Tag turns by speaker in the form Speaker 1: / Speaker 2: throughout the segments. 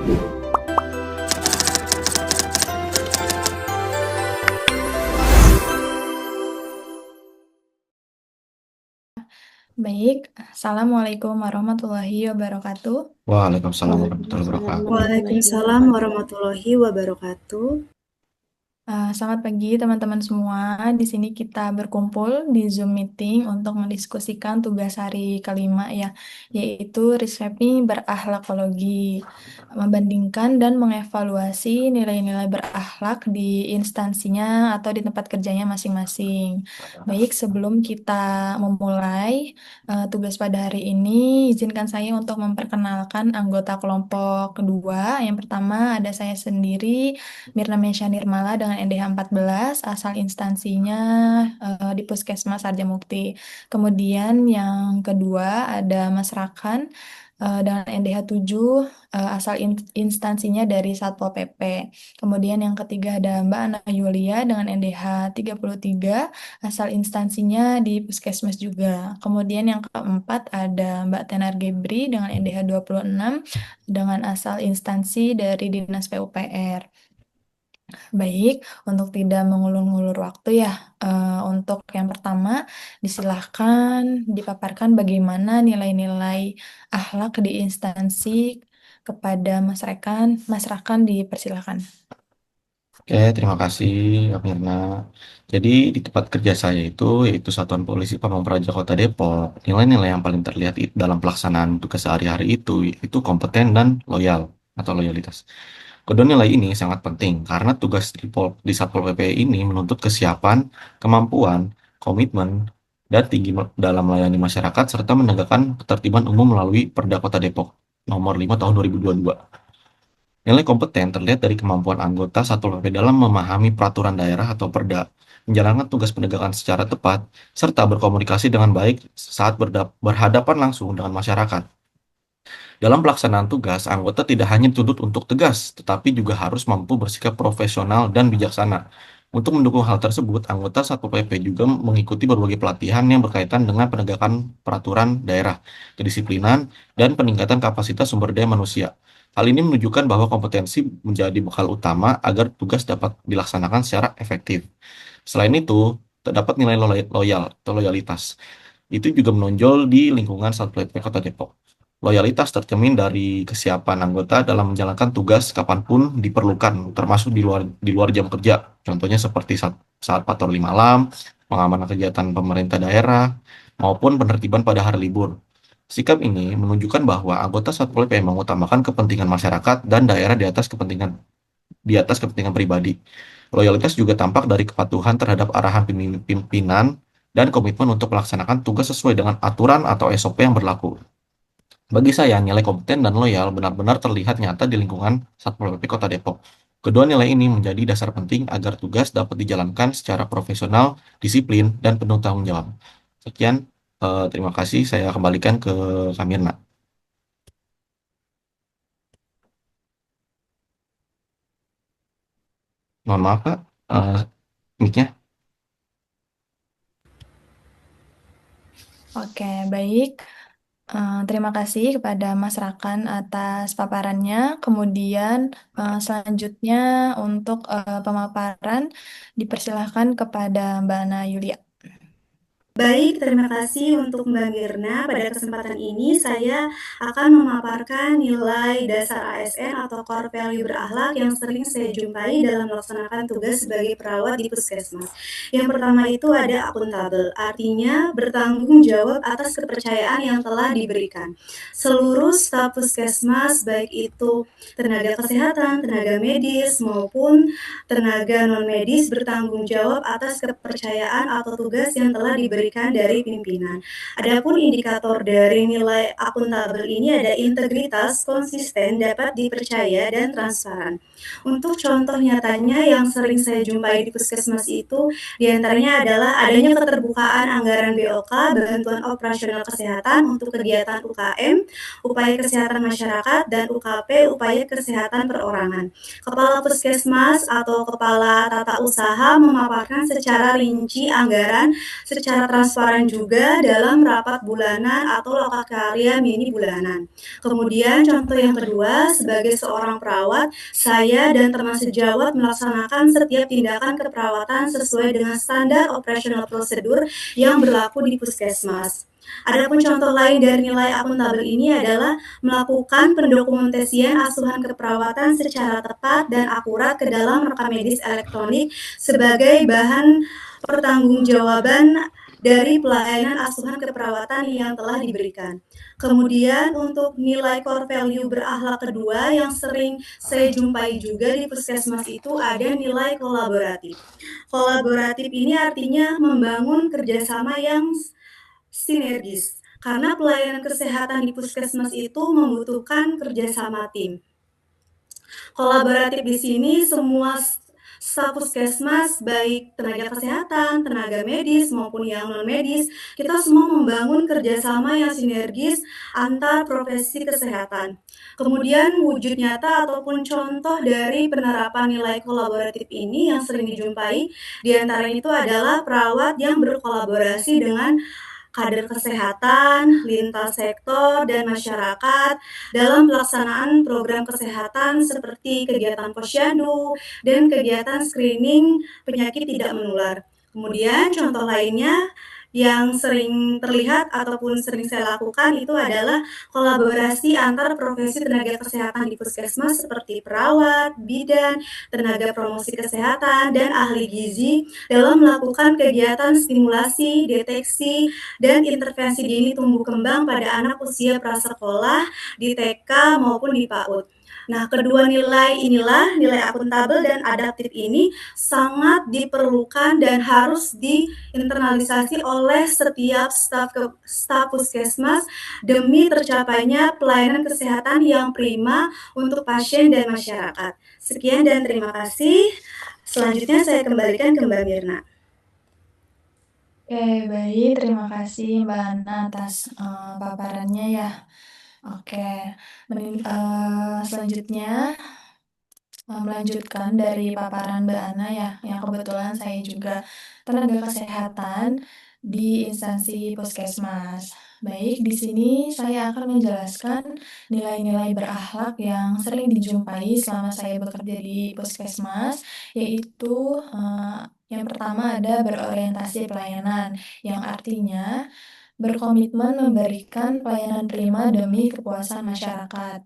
Speaker 1: Baik, Assalamualaikum warahmatullahi wabarakatuh.
Speaker 2: Waalaikumsalam warahmatullahi
Speaker 3: Waalaikumsalam
Speaker 2: wabarakatuh.
Speaker 3: Waalaikumsalam warahmatullahi wabarakatuh.
Speaker 1: Selamat pagi teman-teman semua. Di sini kita berkumpul di Zoom meeting untuk mendiskusikan tugas hari kelima ya, yaitu reshaping berakhlakologi, membandingkan dan mengevaluasi nilai-nilai berakhlak di instansinya atau di tempat kerjanya masing-masing. Baik, sebelum kita memulai tugas pada hari ini, izinkan saya untuk memperkenalkan anggota kelompok kedua. Yang pertama ada saya sendiri, Mirna Mesya Nirmala dengan NDH 14, asal instansinya di Puskesmas Harjamukti. Kemudian yang kedua ada Mas Rakan dengan NDH 7, asal instansinya dari Satpol PP. Kemudian yang ketiga ada Mbak Ana Yulia dengan NDH 33, asal instansinya di Puskesmas juga. Kemudian yang keempat ada Mbak Tenar Gebri dengan NDH 26, dengan asal instansi dari Dinas PUPR. Baik, untuk tidak mengulur-ngulur waktu ya, untuk yang pertama, disilahkan dipaparkan bagaimana nilai-nilai akhlak di instansi kepada masyarakat. Masyarakat dipersilakan.
Speaker 2: Oke, terima kasih, Kak Mirna. Jadi di tempat kerja saya itu, yaitu Satuan Polisi Pamong Praja Kota Depok, nilai-nilai yang paling terlihat dalam pelaksanaan tugas sehari-hari itu kompeten dan loyal atau loyalitas. Kedua nilai ini sangat penting karena tugas di Satpol PP ini menuntut kesiapan, kemampuan, komitmen, dan tinggi dalam melayani masyarakat serta menegakkan ketertiban umum melalui Perda Kota Depok nomor 5 tahun 2022. Nilai kompeten terlihat dari kemampuan anggota Satpol PP dalam memahami peraturan daerah atau perda, menjalankan tugas penegakan secara tepat, serta berkomunikasi dengan baik saat berhadapan langsung dengan masyarakat. Dalam pelaksanaan tugas, anggota tidak hanya dituntut untuk tegas, tetapi juga harus mampu bersikap profesional dan bijaksana. Untuk mendukung hal tersebut, anggota Satpol PP juga mengikuti berbagai pelatihan yang berkaitan dengan penegakan peraturan daerah, kedisiplinan, dan peningkatan kapasitas sumber daya manusia. Hal ini menunjukkan bahwa kompetensi menjadi bekal utama agar tugas dapat dilaksanakan secara efektif. Selain itu, terdapat nilai loyal atau loyalitas. Itu juga menonjol di lingkungan Satpol PP Kota Depok. Loyalitas tercermin dari kesiapan anggota dalam menjalankan tugas kapanpun diperlukan, termasuk di luar jam kerja. Contohnya seperti saat patroli malam, pengamanan kegiatan pemerintah daerah, maupun penertiban pada hari libur. Sikap ini menunjukkan bahwa anggota Satpol PP mengutamakan kepentingan masyarakat dan daerah di atas kepentingan pribadi. Loyalitas juga tampak dari kepatuhan terhadap arahan pimpinan dan komitmen untuk melaksanakan tugas sesuai dengan aturan atau SOP yang berlaku. Bagi saya, nilai kompeten dan loyal benar-benar terlihat nyata di lingkungan Satpol PP Kota Depok. Kedua nilai ini menjadi dasar penting agar tugas dapat dijalankan secara profesional, disiplin, dan penuh tanggung jawab. Sekian, terima kasih. Saya kembalikan ke Kamirna. Mohon maaf, Pak. Mic-nya.
Speaker 1: Oke, baik. Terima kasih kepada Mas Rakan atas paparannya. Kemudian selanjutnya untuk pemaparan dipersilahkan kepada Mbak Ana Yulia.
Speaker 3: Baik, terima kasih untuk Mbak Mirna. Pada kesempatan ini saya akan memaparkan nilai dasar ASN atau Core Value berakhlak yang sering saya jumpai dalam melaksanakan tugas sebagai perawat di puskesmas. Yang pertama itu ada akuntabel, artinya bertanggung jawab atas kepercayaan yang telah diberikan. Seluruh staf puskesmas, baik itu tenaga kesehatan, tenaga medis, maupun tenaga non-medis bertanggung jawab atas kepercayaan atau tugas yang telah diberikan dari pimpinan. Adapun indikator dari nilai akuntabel ini ada integritas, konsisten, dapat dipercaya, dan transparan. Untuk contoh nyatanya yang sering saya jumpai di puskesmas itu diantaranya adalah adanya keterbukaan anggaran BOK, bantuan operasional kesehatan untuk kegiatan UKM, upaya kesehatan masyarakat, dan UKP, upaya kesehatan perorangan. Kepala puskesmas atau kepala tata usaha memaparkan secara rinci anggaran secara transparan juga dalam rapat bulanan atau lokakarya mini bulanan. Kemudian contoh yang kedua, sebagai seorang perawat, saya dan teman sejawat melaksanakan setiap tindakan keperawatan sesuai dengan standar operasional prosedur yang berlaku di puskesmas. Adapun contoh lain dari nilai akuntabel ini adalah melakukan pendokumentasian asuhan keperawatan secara tepat dan akurat ke dalam rekam medis elektronik sebagai bahan pertanggungjawaban dari pelayanan asuhan keperawatan yang telah diberikan. Kemudian untuk nilai core value berakhlak kedua yang sering saya jumpai juga di puskesmas itu ada nilai kolaboratif. Kolaboratif ini artinya membangun kerjasama yang sinergis, karena pelayanan kesehatan di puskesmas itu membutuhkan kerjasama tim. Kolaboratif di sini semua staf puskesmas, baik tenaga kesehatan, tenaga medis maupun yang non medis, kita semua membangun kerjasama yang sinergis antar profesi kesehatan. Kemudian wujud nyata ataupun contoh dari penerapan nilai kolaboratif ini yang sering dijumpai diantara itu adalah perawat yang berkolaborasi dengan kader kesehatan, lintas sektor, dan masyarakat dalam pelaksanaan program kesehatan seperti kegiatan posyandu dan kegiatan screening penyakit tidak menular. Kemudian contoh lainnya yang sering terlihat ataupun sering saya lakukan itu adalah kolaborasi antar profesi tenaga kesehatan di puskesmas seperti perawat, bidan, tenaga promosi kesehatan, dan ahli gizi dalam melakukan kegiatan stimulasi, deteksi, dan intervensi dini tumbuh kembang pada anak usia prasekolah di TK maupun di PAUD. Nah, kedua nilai inilah, nilai akuntabel dan adaptif ini sangat diperlukan dan harus diinternalisasi oleh setiap staf puskesmas demi tercapainya pelayanan kesehatan yang prima untuk pasien dan masyarakat. Sekian dan terima kasih. Selanjutnya saya kembalikan ke Mbak Mirna.
Speaker 1: Oke, baik. Terima kasih Mbak Ana atas paparannya ya. Oke, selanjutnya melanjutkan dari paparan Mbak Ana ya, yang kebetulan saya juga tenaga kesehatan di instansi puskesmas. Baik, di sini saya akan menjelaskan nilai-nilai berakhlak yang sering dijumpai selama saya bekerja di puskesmas, yaitu yang pertama ada berorientasi pelayanan, yang artinya berkomitmen memberikan pelayanan prima demi kepuasan masyarakat.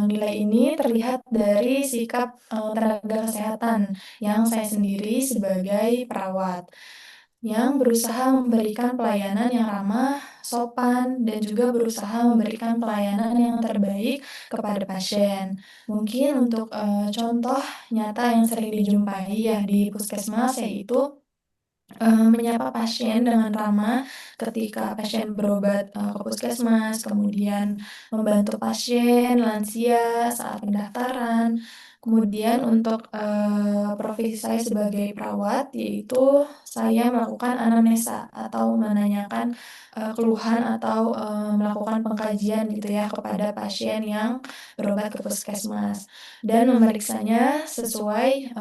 Speaker 1: Nilai ini terlihat dari sikap tenaga kesehatan yang saya sendiri sebagai perawat, yang berusaha memberikan pelayanan yang ramah, sopan, dan juga berusaha memberikan pelayanan yang terbaik kepada pasien. Mungkin untuk contoh nyata yang sering dijumpai ya di puskesmas yaitu menyapa pasien dengan ramah ketika pasien berobat ke puskesmas, kemudian membantu pasien lansia saat pendaftaran. Kemudian untuk profesi saya sebagai perawat, yaitu saya melakukan anamnesa atau menanyakan keluhan atau melakukan pengkajian gitu ya kepada pasien yang berobat ke puskesmas dan memeriksanya sesuai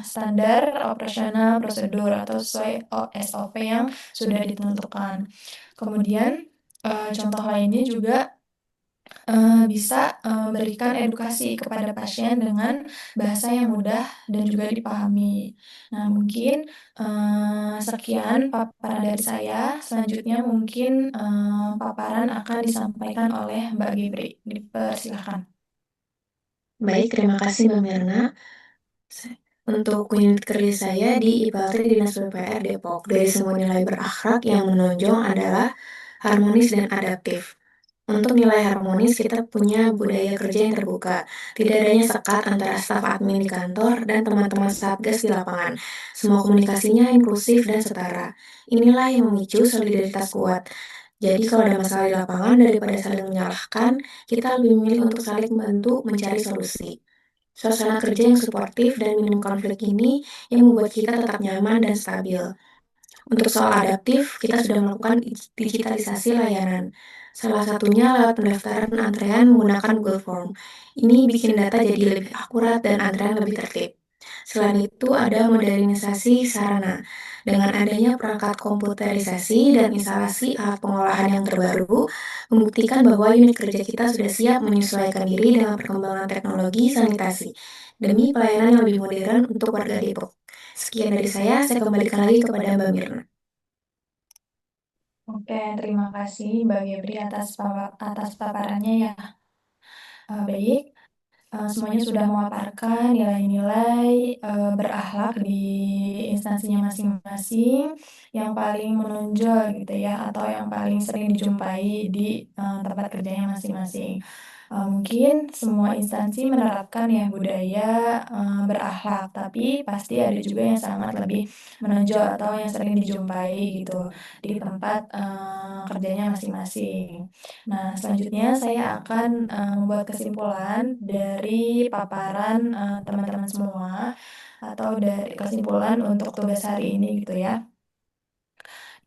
Speaker 1: standar operasional prosedur atau sesuai SOP yang sudah ditentukan. Kemudian contoh lainnya juga bisa memberikan edukasi kepada pasien dengan bahasa yang mudah dan juga dipahami. Nah, mungkin sekian paparan dari saya. Selanjutnya mungkin paparan akan disampaikan oleh Mbak Gibri. Dipersilakan.
Speaker 4: Baik, terima kasih Mbak Mirna. Untuk unit kerja saya di IPLT Dinas PPR Depok, dari semua nilai berakhlak yang menonjol adalah harmonis dan adaptif. Untuk nilai harmonis, kita punya budaya kerja yang terbuka. Tidak adanya sekat antara staf admin di kantor dan teman-teman satgas di lapangan. Semua komunikasinya inklusif dan setara. Inilah yang memicu solidaritas kuat. Jadi kalau ada masalah di lapangan, daripada saling menyalahkan, kita lebih memilih untuk saling membantu mencari solusi. Suasana kerja yang suportif dan minim konflik ini yang membuat kita tetap nyaman dan stabil. Untuk soal adaptif, kita sudah melakukan digitalisasi layanan. Salah satunya lewat pendaftaran antrean menggunakan Google Form. Ini bikin data jadi lebih akurat dan antrean lebih tertib. Selain itu, ada modernisasi sarana. Dengan adanya perangkat komputerisasi dan instalasi alat pengolahan yang terbaru, membuktikan bahwa unit kerja kita sudah siap menyesuaikan diri dengan perkembangan teknologi sanitasi demi pelayanan yang lebih modern untuk warga Depok. Sekian dari saya kembalikan lagi kepada Mbak Mirna.
Speaker 1: Oke, terima kasih Mbak Gebri atas paparannya ya. Baik, semuanya sudah memaparkan nilai-nilai berakhlak di instansinya masing-masing yang paling menonjol gitu ya, atau yang paling sering dijumpai di tempat kerjanya masing-masing. Mungkin semua instansi menerapkan ya budaya berakhlak, tapi pasti ada juga yang sangat lebih menonjol atau yang sering dijumpai gitu di tempat kerjanya masing-masing. Nah, selanjutnya saya akan membuat kesimpulan dari paparan teman-teman semua atau dari kesimpulan untuk tugas hari ini gitu ya,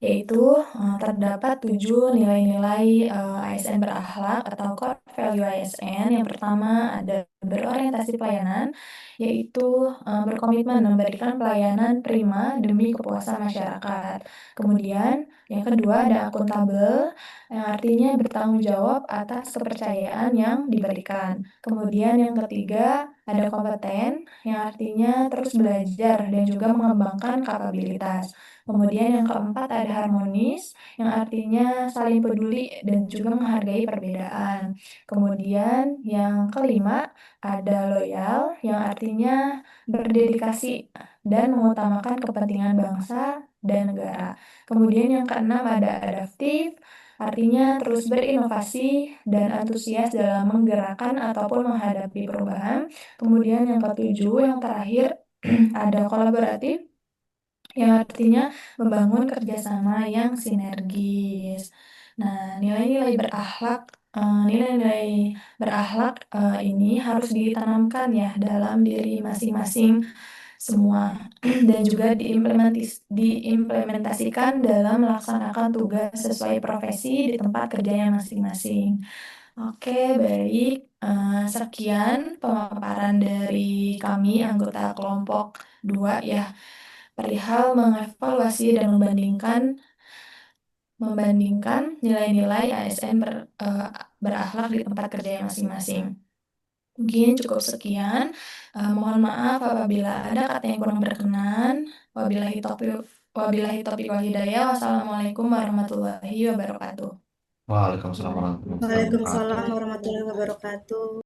Speaker 1: yaitu terdapat 7 nilai-nilai ASN berakhlak atau core value ASN. Yang pertama ada berorientasi pelayanan, yaitu berkomitmen memberikan pelayanan prima demi kepuasan masyarakat. Kemudian yang kedua ada akuntabel, yang artinya bertanggung jawab atas kepercayaan yang diberikan. Kemudian yang ketiga ada kompeten, yang artinya terus belajar dan juga mengembangkan kapabilitas. Kemudian yang keempat ada harmonis, yang artinya saling peduli dan juga menghargai perbedaan. Kemudian yang kelima ada loyal, yang artinya berdedikasi dan mengutamakan kepentingan bangsa dan negara. Kemudian yang keenam ada adaptif, artinya terus berinovasi dan antusias dalam menggerakkan ataupun menghadapi perubahan. Kemudian yang ketujuh, yang terakhir ada kolaboratif, yang artinya membangun kerjasama yang sinergis. Nah, nilai-nilai berakhlak ini harus ditanamkan ya dalam diri masing-masing semua dan juga diimplementasikan dalam melaksanakan tugas sesuai profesi di tempat kerjanya masing-masing. Oke, baik. Sekian pemaparan dari kami anggota kelompok 2 ya, perihal mengevaluasi dan membandingkan nilai-nilai ASN berakhlak di tempat kerja masing-masing. Mungkin cukup sekian. Mohon maaf apabila ada kata yang kurang berkenan. Wabillahi taufiq wal hidayah. Wassalamualaikum warahmatullahi wabarakatuh.
Speaker 2: Waalaikumsalam warahmatullahi
Speaker 3: Waalaikumsalam
Speaker 2: wabarakatuh.
Speaker 3: warahmatullahi wabarakatuh.